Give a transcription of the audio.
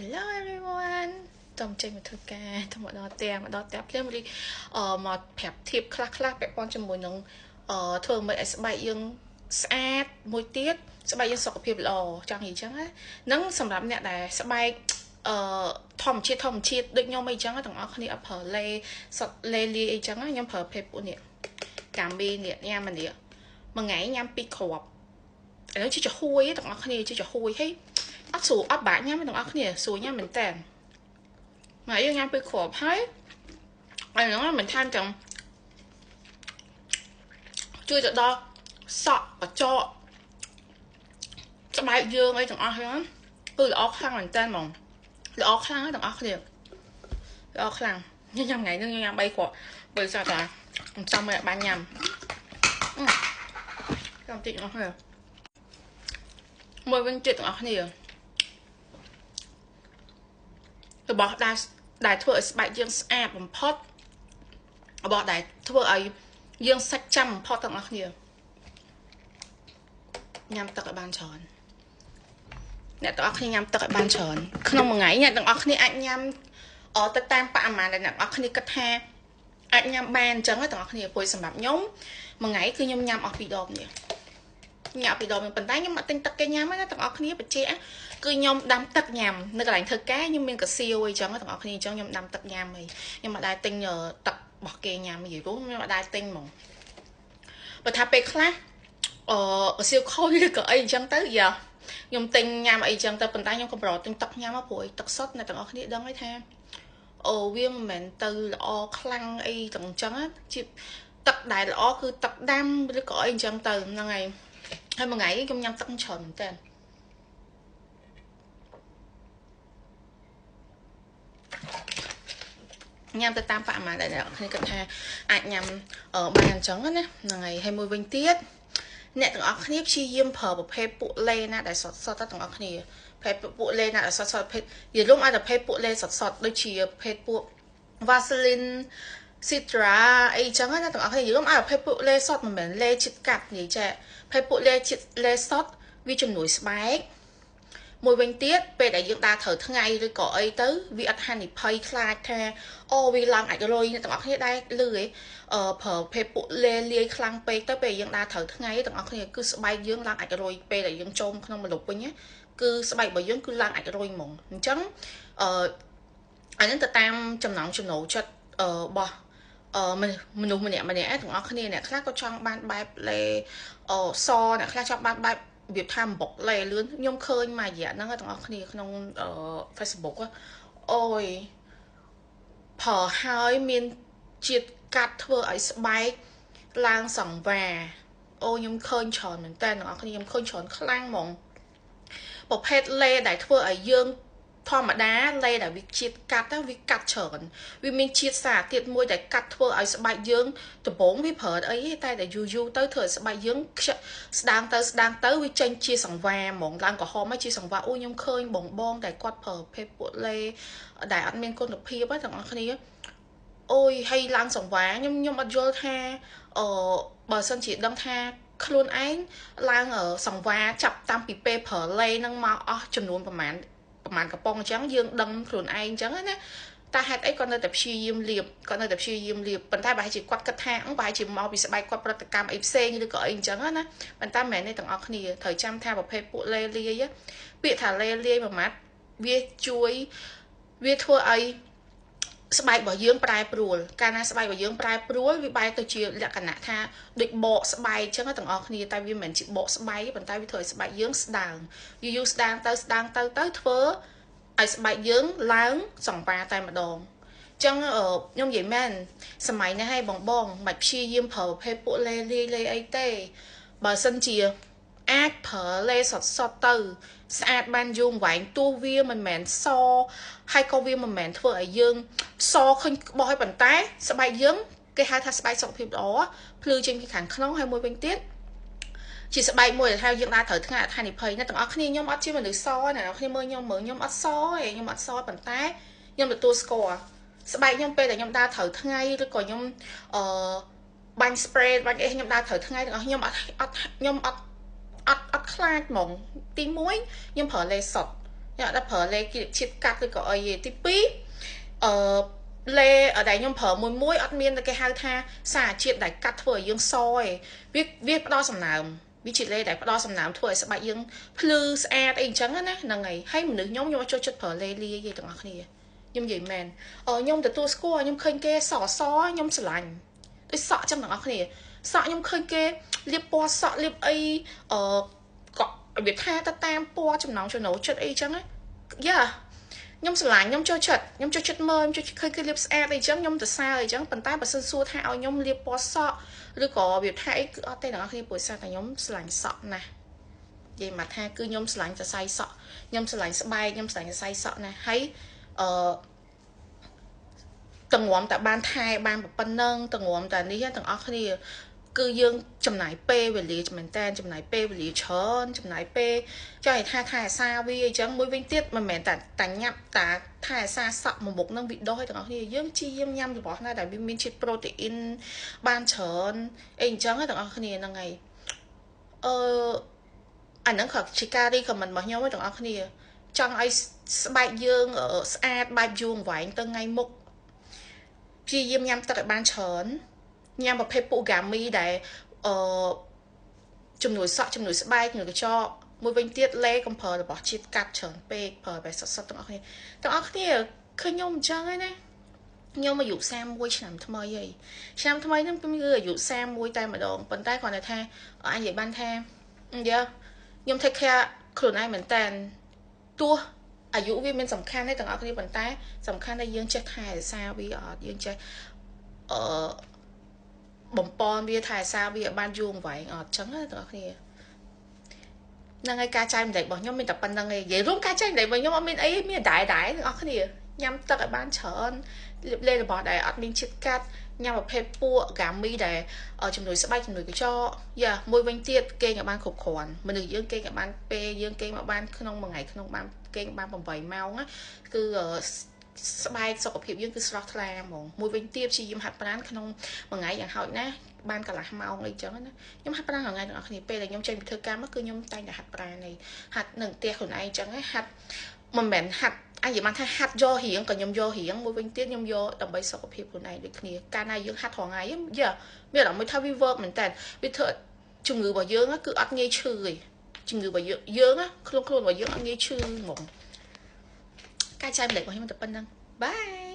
Hello everyone តោះចេញមកធ្វើការទៅមកដល់ផ្ទះភ្លាមរីមកប្រាប់ធៀបខ្លះពាក់ព័ន្ធជាមួយនឹងធ្វើមិនឲ្យស្បែកយើងស្អាតមួយទៀតស្បែកយើងសុខភាពល្អចង់និយាយចឹងណានឹងសម្រាប់អ្នកដែលស្បែកធម្មជាតិដូចខ្ញុំអីចឹងទាំងអស់គ្នាអត់ប្រើលេសុទ្ធលេលាយអីចឹងខ្ញុំប្រើភេទពួកនេះកាមីនេះញ៉ាំម្នាក់មួយថ្ងៃញ៉ាំ2គ្រាប់ឥឡូវជិះចំហួយទាំងអស់គ្នាជិះចំហួយហីអត់ស្រួលអត់បាក់ញ៉ាំទាំងអស់គ្នាស្រួលញ៉ាំមែនតើមកយើងញ៉ាំ2គ្រាប់ហើយឥឡូវមិនថែមទាំងជួយទៅដល់សក់កញ្ចក់ស្បែកយើងអីទាំងអស់ហ្នឹងគឺល្អខ្លាំងមែនតើហ្មងល្អខ្លាំងទាំងអស់គ្នាល្អខ្លាំងញ៉ាំថ្ងៃនេះញ៉ាំ3គ្រាប់បើស្អាតតាមិនចាំមិនបានញ៉ាំចាំតិចអស់ហើយមួយវិញទៀតទាំងអស់គ្នារបស់ដែលធ្វើឲ្យស្បែកយើងស្អាតបំផុតរបស់ដែលធ្វើឲ្យយើងសាច់ចាំបំផុតទាំងអស់គ្នាញ៉ាំទឹកឲ្យបានច្រើនអ្នកទាំងអស់គ្នាញ៉ាំទឹកឲ្យបានច្រើនក្នុងមួយថ្ងៃអ្នកទាំងអស់គ្នាអាចញ៉ាំទៅតាមបរិមាណដែលអ្នកទាំងអស់គ្នាគិតថាអាចញ៉ាំបានអញ្ចឹងទាំងអស់គ្នាព្រោះសម្រាប់ខ្ញុំមួយថ្ងៃគឺខ្ញុំញ៉ាំអស់2ដងនេះញ៉ាំ2ដងប៉ុន្តែខ្ញុំអត់ទិញទឹកគេញ៉ាំទេទាំងអស់គ្នាបច្ចេកគឺខ្ញុំដាំទឹកញ៉ាំនៅកន្លែងធ្វើការខ្ញុំមានកសៀវអីចឹងទាំងអស់គ្នាអញ្ចឹងខ្ញុំដាំទឹកញ៉ាំអីខ្ញុំមិនដែលទិញទឹករបស់គេញ៉ាំនិយាយរួមខ្ញុំមិនដែលទិញហ្មងបើថាពេលខ្លះកសៀវខូចឬក៏អីអញ្ចឹងទៅយ៉ាខ្ញុំទិញញ៉ាំអីចឹងទៅប៉ុន្តែខ្ញុំក៏ប្រទិញទឹកញ៉ាំមកព្រោះទឹកសុទ្ធអ្នកទាំងអស់គ្នាដឹងហើយថាវាមិនមែនទៅល្អខ្លាំងអីទាំងអញ្ចឹងជាទឹកដែលល្អគឺទឹកដាំឬក៏អីអញ្ចឹងទៅហ្នឹងហើយហើយមួយថ្ងៃខ្ញុំញ៉ាំទឹកច្រើនមែនតើញ៉ាំទៅតាមបរិមាណដែលអ្នកគ្នាគិតថាអាចញ៉ាំបានអញ្ចឹងណាហ្នឹងហើយមួយវិញទៀតអ្នកទាំងអស់គ្នាព្យាយាមប្រើប្រភេទពួកលេណាដែលសតទាំងអស់គ្នាប្រភេទពួកលេណាដែលសតប្រភេទនិយាយរួមឲ្យតែប្រភេទពួកលេសតដូចជាប្រភេទពួក Vaseline Citra អីចឹងណាទាំងអស់គ្នានិយាយរួមឲ្យប្រភេទពួកលេសតមិនមែនលេជាតិកាត់និយាយចាប្រភេទពួកលេសតវាជំនួយស្បែកមួយវិញទៀតពេលដែលយើងដើរត្រូវថ្ងៃឬក៏អីទៅវាអត់ហានិភ័យខ្លាចថាវាឡើងអាចរុយទាំងអស់គ្នាដែរលឺឯប្រើភេទពួកលេលាយខ្លាំងពេកទៅពេលយើងដើរត្រូវថ្ងៃទាំងអស់គ្នាគឺស្បែកយើងឡើងអាចរុយពេលដែលយើងចូលក្នុងម្លប់វិញគឺស្បែករបស់យើងគឺឡើងអាចរុយហ្មងអញ្ចឹងអានេះទៅតាមចំណង់ចំណូលចិត្តរបស់មនុស្សម្នាក់ទាំងអស់គ្នាអ្នកខ្លះក៏ចង់បានបែបលេសអ្នកខ្លះចង់បានបែបវាថាបុកលេលឿនខ្ញុំឃើញមួយរយៈហ្នឹងទាំងអស់គ្នាក្នុង Facebook អូយប្រើហើយមានជាតិកាត់ធ្វើឲ្យស្បែកឡើងសង្វាខ្ញុំឃើញច្រើនមែនតើទាំងអស់គ្នាខ្ញុំឃើញច្រើនខ្លាំងហ្មងប្រភេទលេដែលធ្វើឲ្យយើងធម្មតាលេដែលវាជាតិកាត់វាកាត់ច្រើនវាមានជាតិសារធាតុមួយដែលកាត់ធ្វើឲ្យស្បែកយើងដំបងវាប្រើអីតែយូរទៅធ្វើឲ្យស្បែកយើងស្ដាងទៅវាចេញជាសង្វាហ្មងឡើងក្រហមជាសង្វាខ្ញុំឃើញបងដែលគាត់ប្រើប្រភេទពួកលេដែលអត់មានគុណភាពទាំងអស់គ្នាហើយឡើងសង្វាខ្ញុំអត់យល់ថាបើសិនជាដឹងថាខ្លួនឯងឡើងសង្វាចាប់តាំងពីពេលប្រើលេនឹងមកអស់ចំនួនប្រហែលកំប៉ុងអញ្ចឹងយើងដឹងខ្លួនឯងអញ្ចឹងណាតែហេតុអីគាត់នៅតែព្យាយាមលាបប៉ុន្តែបើជាគាត់គិតថាប្រហែលជាមកពីស្បែកគាត់ប្រតិកម្មអីផ្សេងឬក៏អីអញ្ចឹងណាប៉ុន្តែមិនមែនទេទាំងអស់គ្នាត្រូវចាំថាប្រភេទពួកលេលាយពាក្យថាលេលាយមួយម៉ាត់វាជួយវាធ្វើឲ្យស្បែករបស់យើងប្រែប្រួលកាលណាស្បែករបស់យើងប្រែប្រួលវាបែរទៅជាលក្ខណៈថាដូចបកស្បែកអញ្ចឹងទាំងអស់គ្នាតែវាមិនមែនជាបកស្បែកប៉ុន្តែវាធ្វើឲ្យស្បែកយើងស្ដាងយូរស្ដាងទៅធ្វើឲ្យស្បែកយើងឡើងសង្វាតែម្ដងអញ្ចឹងខ្ញុំនិយាយមែនសម័យនេះឲ្យបងមិនព្យាយាមប្រើប្រភេទពួកលេអីទេបើសិនជាអាចប្រើលេសតទៅស្អាតបានយូរវែងទោះវាមិនមែនសហើយក៏វាមិនមែនធ្វើឲ្យយើងសឃើញក្បោះឲ្យប៉ុន្តែស្បែកយើងគេហៅថាស្បែកសុខភាពល្អភ្លឺចេញពីខាងក្នុងហើយមួយវិញទៀតជាស្បែកមួយដែលថាយើងដើរត្រូវថ្ងៃអត់ហានិភ័យណាទាំងអស់គ្នាខ្ញុំអត់ជាមនុស្សសណាអ្នកគ្នាមើលខ្ញុំអត់សទេខ្ញុំអត់សប៉ុន្តែខ្ញុំទទួលស្គាល់ស្បែកខ្ញុំពេលដែលខ្ញុំដើរត្រូវថ្ងៃឬក៏ខ្ញុំបាញ់ spray បាញ់អីខ្ញុំដើរត្រូវថ្ងៃទាំងអស់ខ្ញុំអត់ខ្លាចហ្មងទី1ខ្ញុំប្រើលេសុត đã phở lê kia chít cắt rồi có ấy tí pí lê ở đây nhom phở muối ọt miên là cái hai tha xả chiết đại cắt thôi dương soi viết đo sầm nào viết chỉ lê đại đo sầm nào thôi sẽ bại dương plus e đây trắng á là ngày hay một nữ nhóm cho chất phở lê lia gì tầng ngọc này nhom gì men nhom từ tua score nhom khơi kê sò nhom sờ lạnh tôi sợ trong tầng ngọc này sợ nhom khơi kê liệp po sợ liệp ấy có việc tha ta tam po trong nóng cho nấu chất ấy trắng ấy yeah nhom sờ lạnh nhom cho chất mơ nhom cho khơi kê liệp e đây trắng nhom từ xa đây trắng bàn tay bà sơn xua thao nhom liệp po sợ rồi có việc thay cứ ở đây là khi buổi sáng là nhóm lạnh sợ nè vậy mà tha cứ nhóm lạnhจะ say sợ nhóm lạnh sẽ bay nhóm lạnhจะ say sợ nè thấy tầng ngóm tại ban thai ban bậc ban nâng tầng ngóm tại đi tầng ở khi cứ dương chấm nải p về lý chấm tên chấm nải p về lý chớn chấm nải p cho này thai xa vì chẳng mỗi viên tiết mà mẹ ta nhậm ta thai xa sợ một bụng nâng bị đôi tầng ở khi dương chi yếm nhâm thì bỏ ra đại viên chất protein ban chớn anh chẳng ở tầng ở khi là ngày anh đang khởi chỉ ca đi còn mình bảo nhau với tầng ở khi trong ai bài dương ở ad bài dương và anh tầng ngày mục chi yếm nhâm ta lại ban chớn nhằm vào phê phụ gà mi để chùm nổi sợ chùm nổi sẽ bay người cho mùi vinh tiết lê công phở là bỏ chít cắt trởn bê phở về sợ sợ tầng ốc này khơi nhông chăng ấy nè nhưng mà dụ xem mùi chẳng thơm mơ gì xem thơm mơ nó như là dụ xem mùi tay mà đồn bần tay còn là tha anh vậy ban tha dạ nhưng thay khe khởi này mình tàn tua dụ vì mình sầm khăn đấy tầng ốc này bần tay sầm khăn đây dương chết hai sao vì ở dương chết bồng pon bia thải sao bia ban vuông vậy trắng hết rồi kia năng ai ca trai mình đẩy bọn nhóm mình tập ban năng ấy vậy luôn ca trai đẩy bọn nhóm mình ấy mình đại ở cái gì nhắm tất ở ban chởn lên là bỏ đại ở mình chít cắt nhằm vào phê pua gà mi để ở trong núi sẽ bay trong núi cái cho môi vinh tiết kê nhà ban khục khoản mình được dương kê nhà ban p dương kê mà ban không một ngày không ban kê ban bằng vầy mau á cứ bay sau cái dương cứ slot la môi vinh tiết chỉ dùng hạt ban không một ngày dạng hỏi nè ban cả là mau ngay chớ nó nhóm hạt ban ở ngày được thì p là nhóm chơi thơ ca mất cứ nhóm tay là hạt ban này hạt nâng tia của này chẳng ấy hạt mà mẹ hạt anh vậy mà thay hạt do hiển còn nhóm do hiển môi vinh tiết nhóm do đồng bấy sau cái của này được thì ca này dương hạt hoàng ngày giờ bây giờ mới thay vi vợ mình tàn bây thợ chung ngữ bảo dương á cứ ăn nghe chửi chung ngữ bảo dương á không bảo dương ăn nghe chửi một cái trai để bảo hiểm tập ban năng bye.